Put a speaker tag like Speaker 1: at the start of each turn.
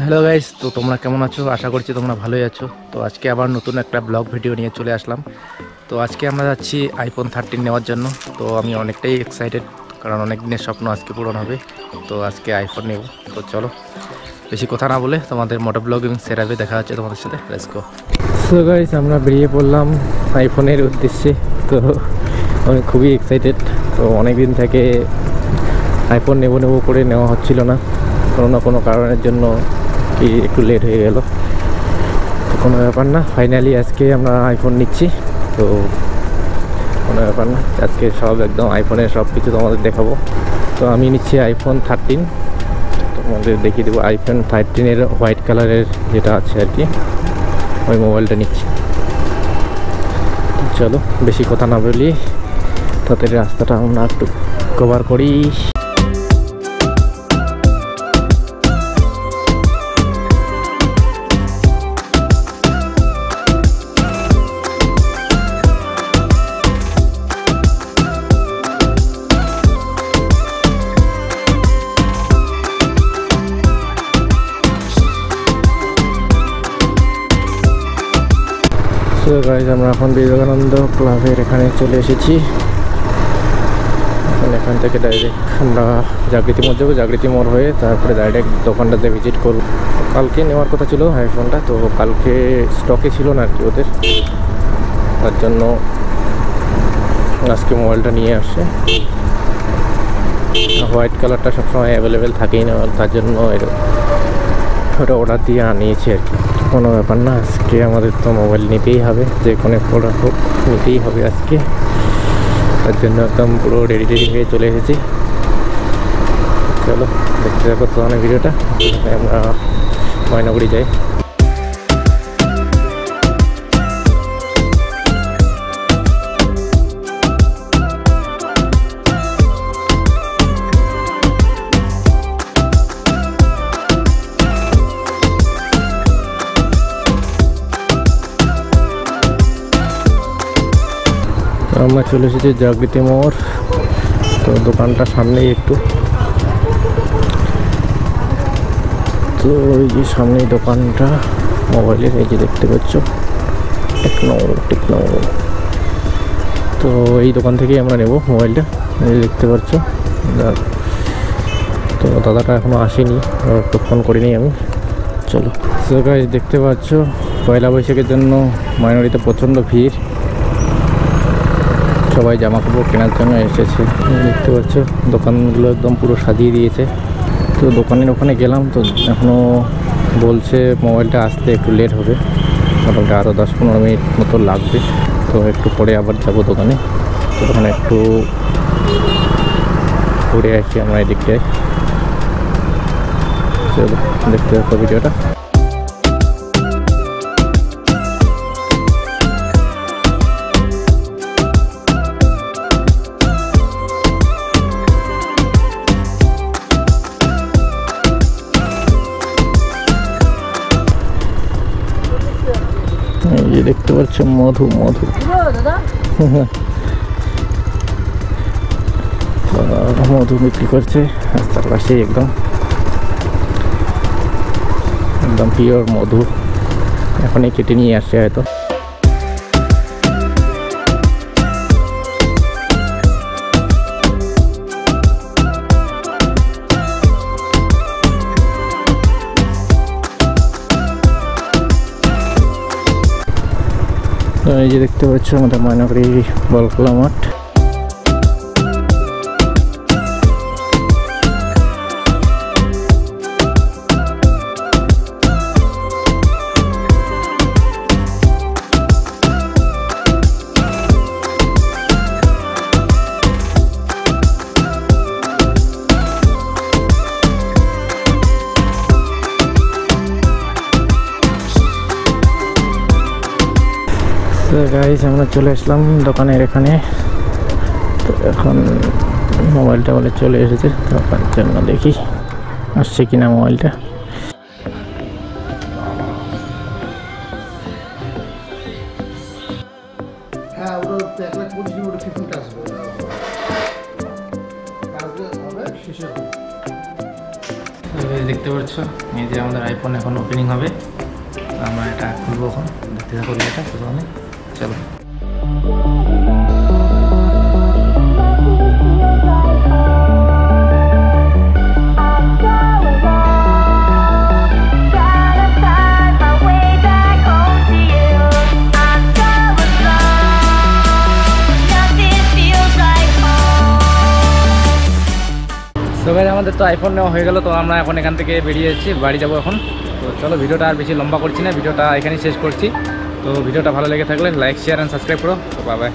Speaker 1: Hello guys, তো তোমরা কেমন আছো? আশা করছি তোমরা ভালোই আছো। তো আজকে আবার নতুন একটা ব্লগ ভিডিও নিয়ে চলে আসলাম। তো আজকে আমরা যাচ্ছি আইফোন 13 নেওয়ার জন্য। তো আমি অনেকটাই এক্সাইটেড, কারণ অনেক দিনের স্বপ্ন আজকে পূরণ হবে। তো আজকে আইফোন নেব। তো চলো বেশি কথা না বলে তোমাদের মোটো ব্লগ এবং সেরাবে দেখা হচ্ছে তোমাদের সাথে। Let's go. সো গাইস, আমরা বেরিয়ে পড়লাম আইফোনের উদ্দেশ্যে। তো আমি খুবই এক্সাইটেড। তো অনেক দিন থেকে আইফোন নেব করে নেওয়া হচ্ছিল না, কোনো না কোনো কারণের জন্য কি একটু লেট হয়ে গেল। তো কোনো ব্যাপার না, ফাইনালি আজকে আমরা আইফোন নিচ্ছি। তো কোনো ব্যাপার না, আজকে সব একদম আইফোনের সব কিছু তোমাদের দেখাবো। তো আমি নিচ্ছি আইফোন 13। তোমাদের দেখিয়ে দেবো আইফোন 13-এর হোয়াইট কালারের যেটা আছে আর কি, ওই মোবাইলটা নিচ্ছি। চলো বেশি কথা না বলি, তাদের রাস্তাটা আমরা একটু কভার করি। গাইজ, আমরা এখন বিবেকানন্দ ক্লাবের এখানে চলে এসেছি। এখান থেকে ডাইরেক্ট আমরা জাগৃতি মোড় যাবো, জাগৃতি মোড় হয়ে তারপরে ডাইরেক্ট দোকানটাতে ভিজিট করব। কালকে নেওয়ার কথা ছিল আইফোনটা, তো কালকে স্টকে ছিল না আর কি ওদের, তার জন্য আজকে মোবাইলটা নিয়ে আসছে। হোয়াইট কালারটা সবসময় অ্যাভেলেবেল থাকেই না, তার জন্য ওটা অর্ডার দিয়ে আনিয়েছি আর কি। কোনো ব্যাপার না, আজকে আমাদের তো মোবাইল নিতেই হবে, যে কোনো প্রোডাক্ট হোক নিতেই হবে আজকে। তার জন্য একদম পুরো রেডি হয়ে চলে এসেছি। চলো দেখতে থাকো তো অনেক ভিডিওটা। আমরা ময়নাগুড়ি যাই। আমরা চলে এসেছি জাগৃতি মোড়। তো দোকানটা সামনেই একটু, তো এই যে সামনেই দোকানটা মোবাইলের, এই যে দেখতে পাচ্ছ টেকনো। তো এই দোকান থেকেই আমরা নেব মোবাইলটা, এই দেখতে পাচ্ছ। তো দাদাটা এখনও আসেনি, একটু ফোন করিনি আমি। চলো সো গাইস, দেখতে পাচ্ছ পয়লা বৈশাখের জন্য ময়নাগুড়িতে প্রচণ্ড ভিড়, সবাই জামা কাপড় কেনার জন্য এসেছে। দেখতে পাচ্ছ দোকানগুলো একদম পুরো সাজিয়ে দিয়েছে। তো দোকানের ওখানে গেলাম, তো এখনও বলছে মোবাইলটা আসতে একটু লেট হবে, মোটামুটি আরও 10-15 মিনিট মতো লাগবে। তো একটু পরে আবার যাবো দোকানে। তো ওখানে একটু ঘুরে আসি আমরা এদিকটায়। চলো দেখতে থাকো ভিডিওটা। এই দেখতে পাচ্ছ মধু মধু বিক্রি করছে রাস্তার পাশে, একদম পিওর মধু। এখনই কেটে নিয়ে আসছে হয়তো। এই যে দেখতে পাচ্ছ আমাদের ময়নাগুড়ি বলখোলা মাঠ। তো গাইস, আমরা চলে আসলাম দোকানের এখানে। তো এখন মোবাইলটা বলে চলে এসেছে, দোকান জন্য দেখি আসছে কিনা মোবাইলটা। হ্যাঁ, ওটা 1,25,000 আসবে। গাইস দেখতে পাচ্ছ এই যে আমাদের আইফোন এখন ওপেনিং হবে। আমরা এটা খুলবো এখন, দেখতে থাকো এটা প্রথমে। চলো তো গাইস আমাদের তো আইফোন নেওয়া হয়ে গেল। তো আমরা এখন এখান থেকে বেরিয়ে যাচ্ছি, বাড়ি যাবো এখন। তো চলো ভিডিওটা আর বেশি লম্বা করছি না, ভিডিওটা এখানেই শেষ করছি। তো ভিডিওটা ভালো লেগে থাকলে লাইক শেয়ার অ্যান্ড সাবস্ক্রাইব করো। তো বাই বাই।